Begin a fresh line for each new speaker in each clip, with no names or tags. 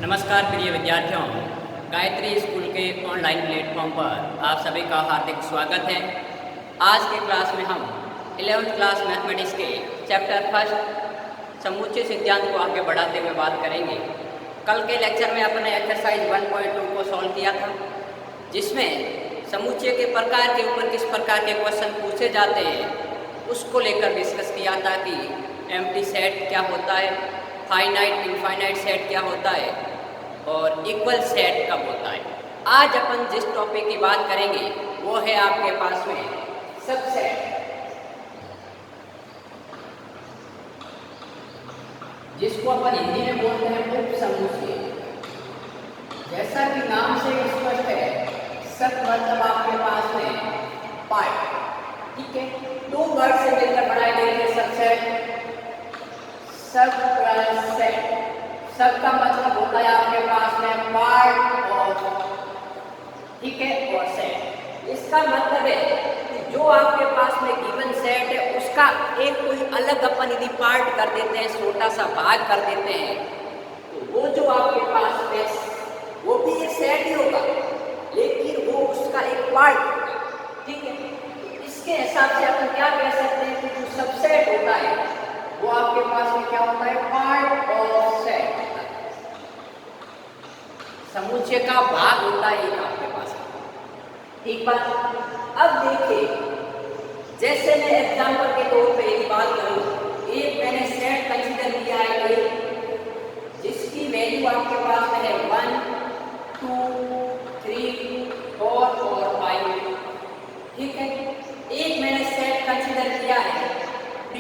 नमस्कार प्रिय विद्यार्थियों, गायत्री स्कूल के ऑनलाइन प्लेटफॉर्म पर आप सभी का हार्दिक स्वागत है। आज के क्लास में हम 11th क्लास मैथमेटिक्स के चैप्टर फर्स्ट समुच्चय सिद्धांत को आगे बढ़ाते हुए बात करेंगे। कल के लेक्चर में अपने एक्सरसाइज 1.2 को सॉल्व किया था, जिसमें समुच्चय के प्रकार के ऊपर किस प्रकार के क्वेश्चन पूछे जाते हैं उसको लेकर डिस्कस किया था कि एम्प्टी सेट क्या होता है, फाइनाइट इनफाइनाइट सेट क्या होता है और इक्वल सेट कब होता है। आज अपन जिस टॉपिक की बात करेंगे वो है आपके पास में सबसेट, जिसको अपन हिंदी में बोलते हैं उप समुच्चय। जैसा कि नाम से स्पष्ट है, सब मतलब आपके पास में पार्ट, ठीक है। दो वर्ड से मिलकर बनाए गए थे सबसेट, सब प्लस सेट। सब का मतलब होता है आपके पास में पार्ट ऑफ, ठीक है, और सेट। इसका मतलब है कि जो आपके पास में गिवन सेट है उसका एक कोई अलग अपन यदि पार्ट कर देते हैं, छोटा सा भाग कर देते हैं, तो वो जो आपके पास में वो भी एक सेट ही होगा, लेकिन वो उसका एक पार्ट, ठीक है। इसके हिसाब से अपन क्या कह सकते हैं कि जो सबसेट होता है वो आपके पास में क्या होता है, पार्ट ऑफ सेट। समुच्चय का भाग होता है एक आपके पास, ठीक बात। अब देखिए, जैसे मैं एग्जांपल के तौर पे एक बात करूं, एक मैंने सेट कंसीडर किया है जिसकी वैल्यू आपके पास में है 1 2 3 4 और 5, ठीक है। एक मैंने सेट कंसीडर किया है B,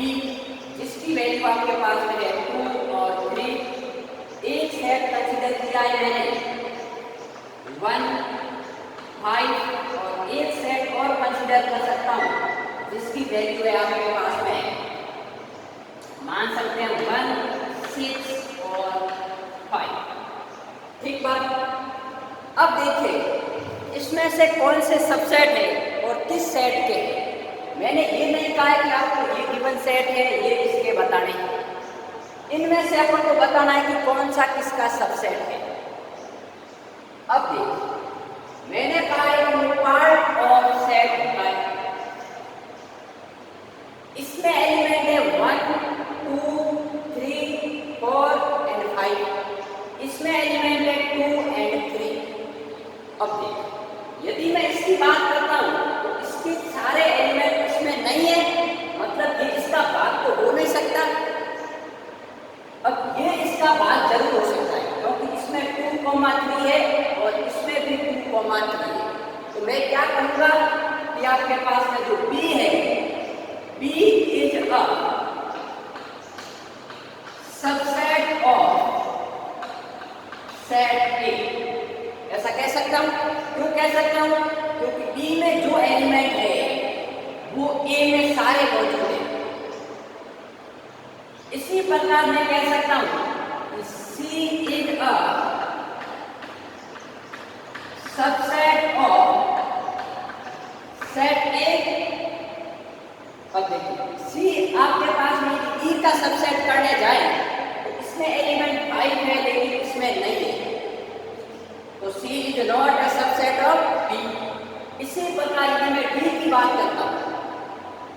जिसकी वैल्यू आपके पास में है 2 और 3। एक सेट कंसीडर किया है मैंने 1 5 और एक सेट और कंसीडर कर सकता हूँ जिसकी वैल्यू है आपके पास में, मान सकते हैं 1 6 और 5, ठीक बात। अब देखिए इसमें से कौन से सबसेट है और किस सेट के हैं। मैंने ये नहीं कहा है कि आपको ये गिवन सेट है ये इसके बताने हैं, इनमें से अपन को बताना है कि कौन सा किसका सबसेट है। अब देखिए, मैंने कहा है कि पार्ट ऑफ सेट होता है, इसमें एलिमेंट है 1 2 3 4 एंड 5, इसमें एलिमेंट है 2 एंड 3। अब देखिए, यदि मैं इसकी बात करता हूं तो इसके सारे एलिमेंट इसमें नहीं है, मतलब ये इसका भाग तो हो नहीं सकता। अब ये इसका भाग जरूर हो सकता है क्योंकि इसमें 2,3 है और इसमें भी 2,3 है। तो मैं क्या कहूँगा कि आपके पास में जो B है, B is a subset of set A। ऐसा कह सकता हूँ। क्यों कह सकता हूँ? क्योंकि B में जो एलिमेंट है वो A में सारे मौजूद हैं। इसी प्रकार मैं कह सकता हूँ कि C is a subset of set A। अब देखिए, C आपके पास में E का सबसेट करने जाए तो इसमें एलिमेंट 5 है लेकिन इसमें नहीं है, तो C is not a subset of B। इसी प्रकार यदि मैं D की बात करता हूँ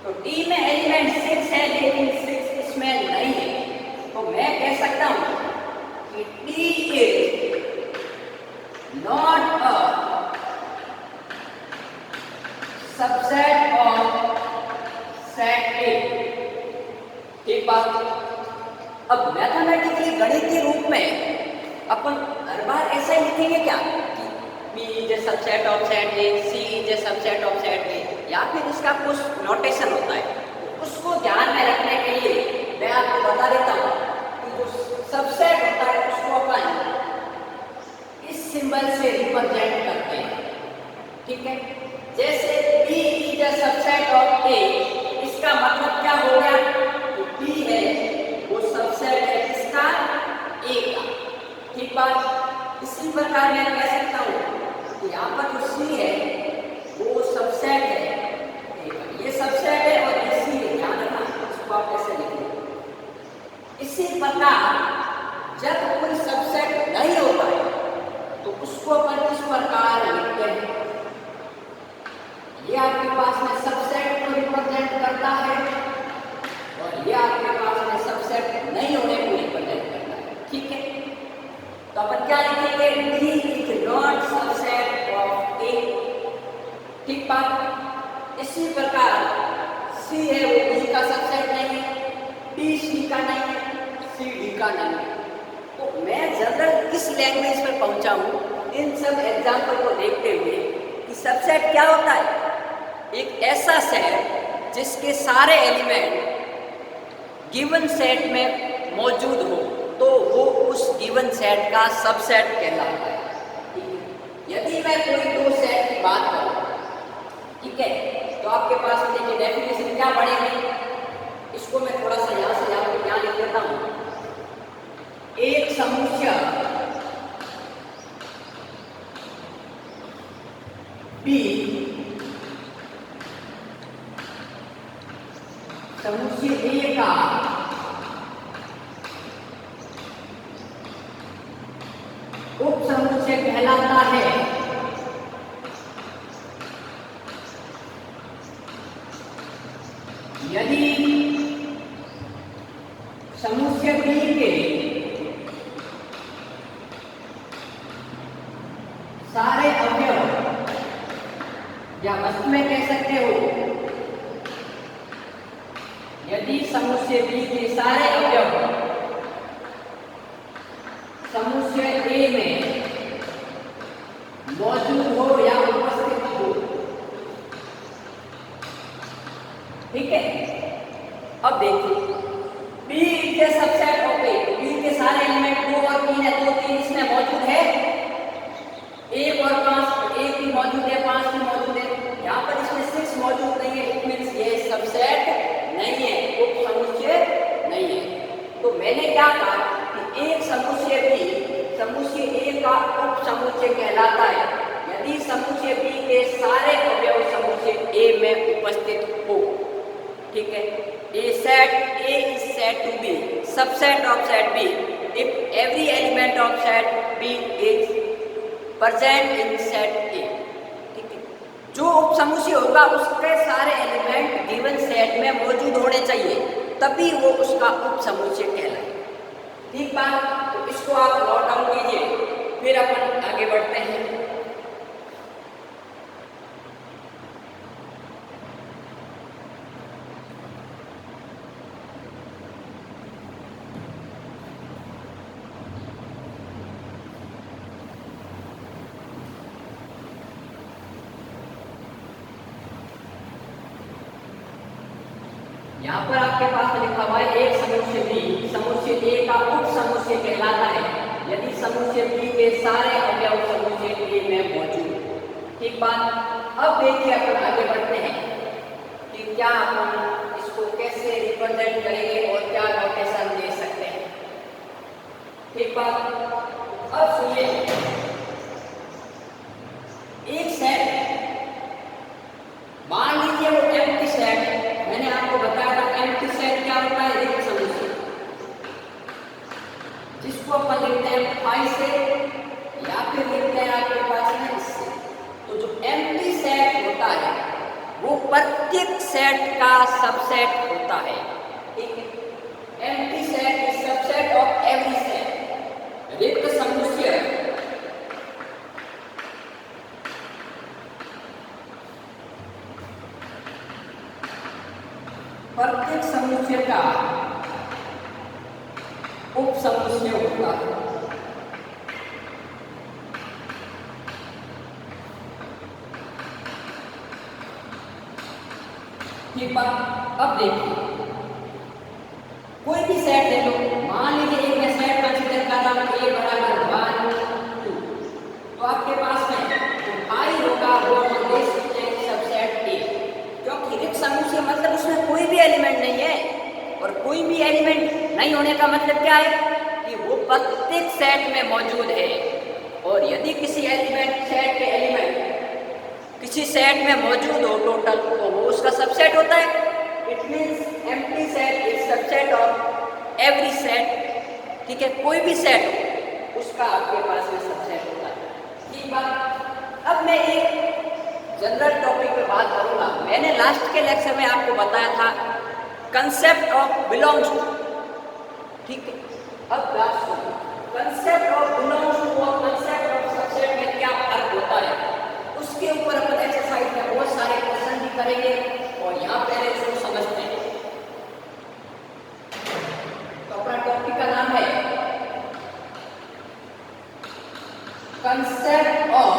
तो D में एलिमेंट 6 है लेकिन 6 इसमें नहीं है, तो मैं कह सकता हूँ कि D is not a subset of set A, ठीक बात। अब मैथमेटिकली गणितीय रूप में अपन हर बार ऐसा ही लिखेंगे क्या कि B is a subset of set A, C is a subset of set A, या फिर इसका कुछ नोटेशन होता है। उसको ध्यान में रखने के लिए मैं आपको बता देता हूँ कि जो सबसेट होता है उसको अपन इस सिंबल से रिप्रेजेंट करते हैं, ठीक है। जैसे B is a subset of A, इसका मतलब क्या हो गया, तो B है वो सबसेट है इसका A का, ठीक बात। इसी प्रकार मैं कह सकता हूँ कि यहाँ पर जो C है वो सबसेट है A का, ये सबसेट है और ये C है, ध्यान रखना इसको आप कैसे लिखेंगे। इसी प्रकार जब कोई सबसेट नहीं होता है तो उसको अपन किस प्रकार लिखते हैं? ये आपके पास में सबसेट को रिप्रेजेंट करता है और ये आपके पास में सबसेट नहीं होने को रिप्रेजेंट करता है। ठीक है, तो अपन क्या लिखेंगे? D is not subset of A। ठीक बात। इसी प्रकार C है वो D का सबसेट नहीं है, D C का नहीं है, C D का नहीं है। तो मैं जनरल किस लैंग्वेज पर पहुंचा हूं इन सब एग्जाम्पल को देखते हुए कि सबसेट क्या होता है? एक ऐसा सेट जिसके सारे एलिमेंट गिवन सेट में मौजूद हो तो वो उस गिवन सेट का सबसेट कहलाता है। यदि मैं कोई दो सेट की बात करूं, ठीक है, तो आपके पास देखिए डेफिनेशन क्या पड़ेगी, इसको मैं थोड़ा सा यहाँ से यहाँ लिख देता हूँ। एक समुच्चय B समुच्चय A का उप समुच्चय कहलाता है यदि समुच्चय B के सारे अवयव, या वस्तु में कह सकते हो, यदि समुच्चय B के सारे अवयव समुच्चय A में मौजूद हो या उपस्थित हो। ठीक है, अब देखिए B के सबसेट ऑफ A, B के सारे एलिमेंट 2 और 3 है, 2 3 इसमें मौजूद है, 1 और 5, 1 भी मौजूद है, 5 भी मौजूद है, यहाँ पर इसमें 6 मौजूद नहीं है, इट मींस ये सबसेट नहीं है, उप समुच्चय नहीं है। तो मैंने क्या कहा कि एक समुच्चय B समुच्चय A का उप समुच्चय कहलाता है यदि समुच्चय B के सारे अवयव समुच्चय A में उपस्थित हो। ठीक है, A is said to be subset of set B if every element of set B is present in set A। ठीक है, जो उप समुच्चय होगा उसके सारे एलिमेंट गिवन सेट में मौजूद होने चाहिए, तभी वो उसका उप समुच्चय कहलाए। ठीक बात, तो इसको आप नोट डाउन कीजिए, फिर अपन आगे बढ़ते हैं। यहाँ पर आपके पास लिखा हुआ है एक समुच्चय B समुच्चय A का उप समुच्चय कहलाता है यदि समुच्चय B के सारे अवयव समुच्चय A में मौजूद हो। ठीक बात। अब देखिए अपन आगे बढ़ते हैं कि क्या अपन इसको कैसे रिप्रेजेंट करेंगे और क्या नोटेशन दे सकते हैं। ठीक बात। अब सुनिए, एक सेट मान लीजिए वो एम्प्टी सेट है, मैंने आपको बताया था एम्प्टी सेट क्या होता है, रिक्त समुच्चय, जिसको अपन लिखते हैं फाई से या फिर लिखते हैं आपके पास में इससे। तो जो एम्प्टी सेट होता है वो प्रत्येक सेट का सबसेट होता है। ठीक है, empty set is subset of every set. रिक्त समुच्चय प्रत्येक समुच्चय का उप समुच्चय होता है। ठीक बात। अब देखिए कोई भी सेट ले लो, मान लीजिए एक मैं सेट कंसीडर कर रहा हूं A बराबर 1 2, तो आपके पास में जो I होगा वो सबसेट A, क्योंकि रिक्त समुच्चय मतलब उसमें कोई भी एलिमेंट नहीं है, और कोई भी एलिमेंट नहीं होने का मतलब क्या है कि वो प्रत्येक सेट में मौजूद है। और यदि किसी एलिमेंट सेट के एलिमेंट किसी सेट में मौजूद हो टोटल, तो वो उसका सबसेट होता है। It means empty set is subset of every set ठीक है, कोई भी सेट हो उसका आपके पास में सबसेट होता है। ठीक बात। अब मैं एक जनरल टॉपिक पे बात करूंगा। मैंने लास्ट के लेक्चर में आपको बताया था कंसेप्ट ऑफ बिलोंग्स टू। ठीक है, अब बात सुनो, कंसेप्ट ऑफ बिलोंग्स टू और कंसेप्ट ऑफ सबसेट में क्या फर्क होता है, उसके ऊपर अपन एक्सरसाइज में बहुत सारे क्वेश्चन भी करेंगे और यहाँ पहले इसको समझते हैं। तो अपना टॉपिक का नाम है कंसेप्ट ऑफ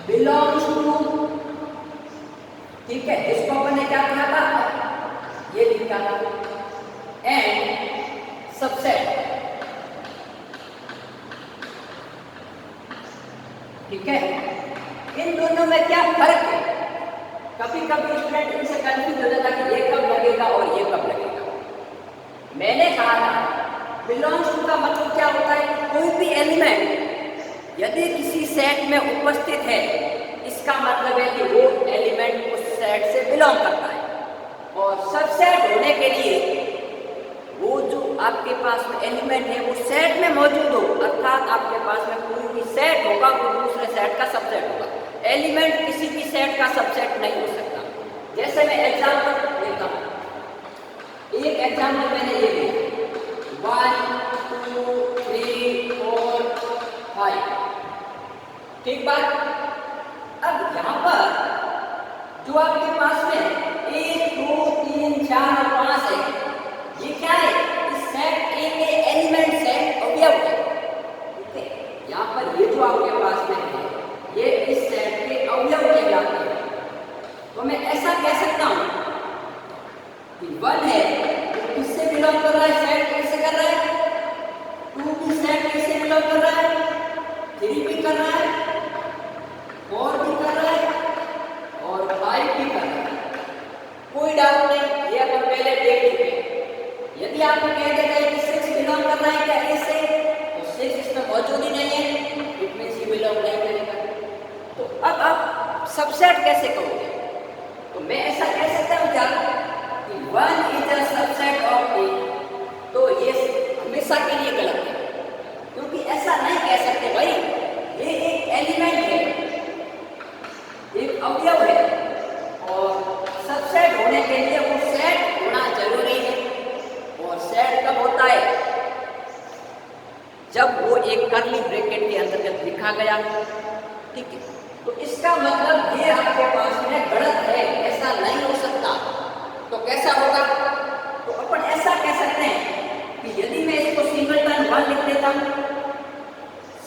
बिलोंग्स टू। ठीक है, इसको अपन ने क्या किया था, ये लिखा था एंड सबसेट। ठीक है, इन दोनों में क्या फर्क है? कभी कभी स्टूडेंट इनसे कंफ्यूज हो जाता कि ये कब लगेगा और ये कब लगेगा। मैंने कहा था बिलोंग्स टू का मतलब क्या होता है, कोई भी एलिमेंट यदि किसी सेट में उपस्थित है, इसका मतलब है कि वो एलिमेंट उस सेट से बिलोंग करता है। और सबसेट होने के लिए वो जो आपके पास में एलिमेंट है वो सेट में मौजूद हो, अर्थात आपके पास में कोई भी सेट होगा वो दूसरे सेट का सबसेट होगा। एलिमेंट किसी भी सेट का सबसेट नहीं हो सकता। जैसे मैं एग्जांपल लेता हूँ, एक एग्जांपल मैंने ये लिया 1 2 3 4 5। ठीक बात। अब यहाँ पर जो आपके पास में 1 2 3 4 और 5 है, ये क्या है, इस सेट ए के एलिमेंट से अवयव है। ठीक है, यहाँ पर ये जो आपके पास में है ये इस सेट के अवयव के जाते हैं। तो मैं ऐसा कह सकता हूँ कि 1 है वो किससे बिलोंग कर रहा है, सेट कैसे कर रहा है, 2 भी सेट कैसे बिलोंग कर रहा है, 3 भी कर रहा है, 4 भी कर रहा है और 5 भी कर रहा है। कोई डाउट नहीं, ये अपन पहले देख चुके हैं। यदि आपको कह देता है कि 6 बिलोंग कर रहा है क्या ए से, तो 6 इसमें मौजूद ही नहीं है, इट मींस ये बिलोंग नहीं करेगा। तो अब आप सबसेट कैसे करोगे? तो मैं ऐसा कह सकता हूँ क्या कि 1 इज अ सबसेट ऑफ ए। तो ये हमेशा के लिए गलत है, क्योंकि ऐसा नहीं कह सकते भाई, ये एक एलिमेंट है, एक अवयव है और सबसेट होने के लिए वो सेट होना जरूरी है। और सेट कब होता है, जब वो एक कर्ली ब्रैकेट के अंतर्गत लिखा गया। ठीक है, तो इसका मतलब ये आपके पास में गलत है, ऐसा नहीं हो सकता। तो कैसा होगा? तो अपन ऐसा कह सकते हैं कि यदि मैं इसको सिंगलटन 1 लिख देता हूँ,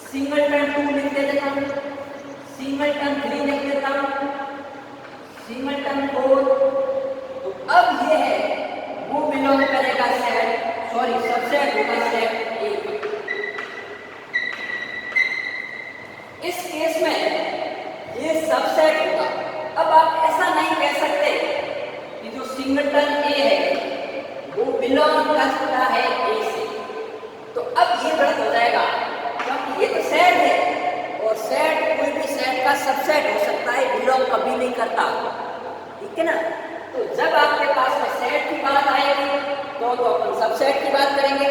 सिंगलटन 2 लिख देता हूँ, सिंगलटन 3 लिख देता हूँ, सिंगलटन 4, तो अब ये है वो बिलोंग करेगा सेट, सॉरी सबसेट होगा सेट ए। इस केस में ये सबसेट होगा। अब आप ऐसा नहीं कह सकते कि जो सिंगलटन ए है वो बिलोंग करता है ए से। तो अब ये गलत हो जाएगा, क्योंकि ये तो सेट है और सेट कोई भी सेट का सबसेट हो सकता है, बिलोंग कभी नहीं करता। ठीक है ना? तो जब आपके पास में सेट की बात आएगी तो अपन सबसेट की बात करेंगे,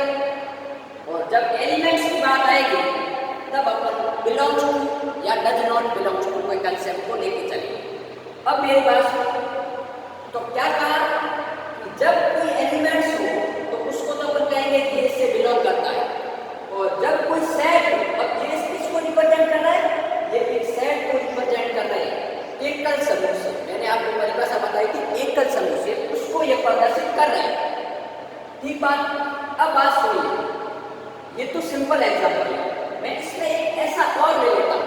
और जब एलिमेंट्स की बात आएगी तब अपन बिलोंग्स टू या डज नॉट बिलोंग्स टू के कंसेप्ट को लेके चलेंगे। अब मेरी बात सुनो, तो क्या कहा कि जब कोई एलिमेंट्स हो तो उसको तो अपन कहेंगे कि ये इससे बिलोंग करता है, और जब कोई सेट हो, अब ये किसको रिप्रेजेंट कर रहा है, ये एक सेट को रिप्रेजेंट कर रहे हैं एकल समूह से। मैंने आपको परिभाषा बताई थी एकल समूह से, उसको ये प्रदर्शित कर रहे हैं। ठीक बात। अब बात सुनिए, ये तो सिंपल एग्जांपल है, मैं इसमें एक ऐसा और ले लेता हूँ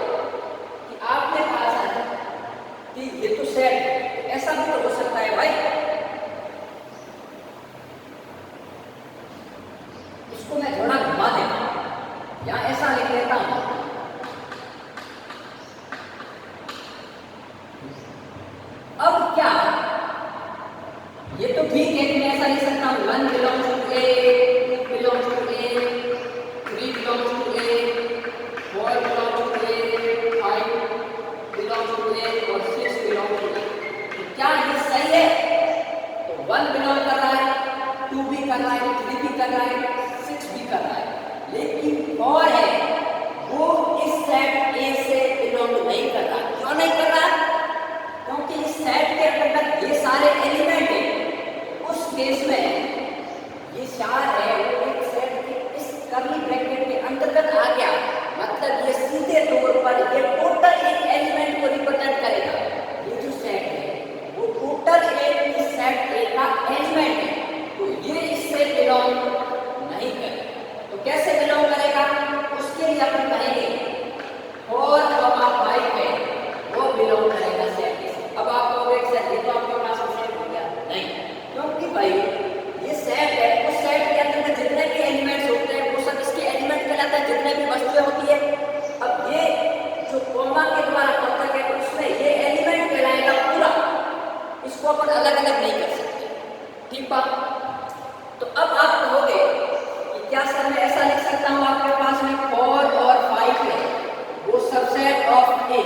कि आपने कहा था कि ये तो सेट है, ऐसा भी तो हो सकता है भाई। इसको मैं थोड़ा घुमा देता हूँ, यहाँ ऐसा लिख लेता हूँ, अब क्या ये तो ठीक है कि मैं ऐसा लिख सकता हूँ 1 belongs to A, 2 belongs to A, 3 belongs to A, 4 belongs to A, 5 belongs to A और 6 बिलोंग्स टू ए। तो क्या ये सही है? तो 1 बिलोंग कर रहा है, कर रहा है, 6 भी कर रहा है, लेकिन और है वो इस सेट ए से बिलोंग नहीं कर रहा। क्यों नहीं कर रहा? क्योंकि इस सेट के अंतर्गत ये सारे एलिमेंट हैं। उस केस में ये 4 है वो एक सेट के इस कर्ली ब्रैकेट के अंतर्गत आ गया, मतलब ये सीधे तौर पर ये टोटल एक एलिमेंट को रिप्रेजेंट करेगा। ये जो सेट है वो टोटल एक इस सेट ए का एलिमेंट है, तो ये इससे बिलोंग नहीं करेगा। तो कैसे बिलोंग करेगा? उसके लिए अपन कहेंगे 4, 5 है वो बिलोंग करेगा सेट ए से। अब आप कहोगे सर ये तो आपके पास सेट हो गया, नहीं, क्योंकि भाई ये सेट है, उस सेट के अंदर जितने भी एलिमेंट्स होते हैं वो सब इसके एलिमेंट कहलाते हैं, जितने भी वस्तुएं होती है। अब ये जो कॉमा के द्वारा पृथक है उसमें ये एलिमेंट कहलाएगा पूरा, इसको अपन अलग अलग नहीं कर सकते, ठीक बात। तो अब आप कहोगे कि क्या सर मैं ऐसा लिख सकता हूँ आपके पास में 4 और 5 है वो सबसेट ऑफ ए।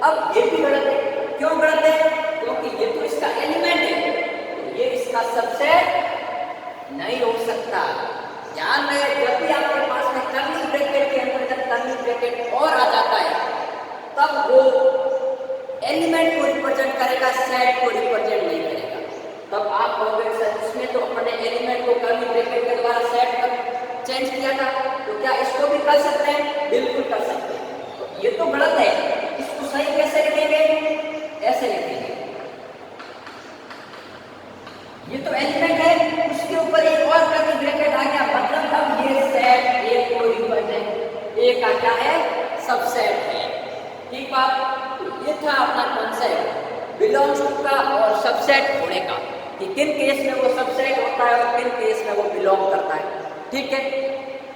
अब ये भी गलत है। क्यों गलत है? क्योंकि ये तो इसका एलिमेंट है, तो ये इसका सबसेट नहीं हो सकता। ध्यान रहे, जब भी आपके पास में कर्ली ब्रैकेट के अंतर्गत कर्ली ब्रैकेट और आ जाता है तब वो एलिमेंट को रिप्रेजेंट करेगा, सेट को रिप्रेजेंट नहीं करेगा। तब आप कहोगे सर इसमें तो अपने एलिमेंट को कर्ली ब्रैकेट के द्वारा सेट पर चेंज किया था, तो क्या इसको भी कर सकते हैं? बिल्कुल कर सकते हैं। तो ये तो गलत है, इसको सही कैसे लिखेंगे? ऐसे लिखेंगे, ये तो एलिमेंट है, उसके ऊपर एक और कर्ली ब्रैकेट आ गया, मतलब अब ये सेट ए को रिप्रेजेंट, ए का क्या है? सबसेट है, ठीक बात। तो ये था अपना कॉन्सेप्ट बिलोंग्स टू का और सबसेट होने का, कि किन केस में वो सबसेट होता है और किन केस में वो बिलोंग करता है, ठीक है।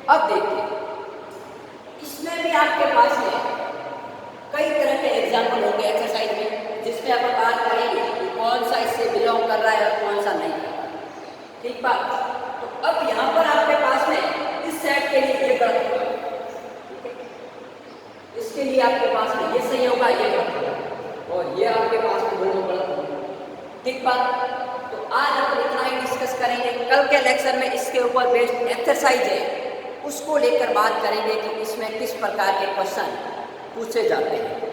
अब देखिए इसमें भी आपके पास में कई तरह के एग्जाम्पल होंगे एक्सरसाइज में, जिसमें अपन बात करेंगे कि कौन सा इससे बिलोंग कर रहा है और कौन सा नहीं कर रहा है, ठीक बात। तो अब यहाँ पर आपके पास में इस सेट के लिए ये गलत होगा, ठीक है, इसके लिए आपके पास में ये सही होगा, ये गलत होगा, और ये आपके पास में दोनों गलत होंगे, ठीक बात। तो आज अपन इतना ही डिस्कस करेंगे। कल के लेक्चर में इसके ऊपर बेस्ड एक्सरसाइज है उसको लेकर बात करेंगे कि इसमें किस प्रकार के क्वेश्चन पूछे जाते हैं।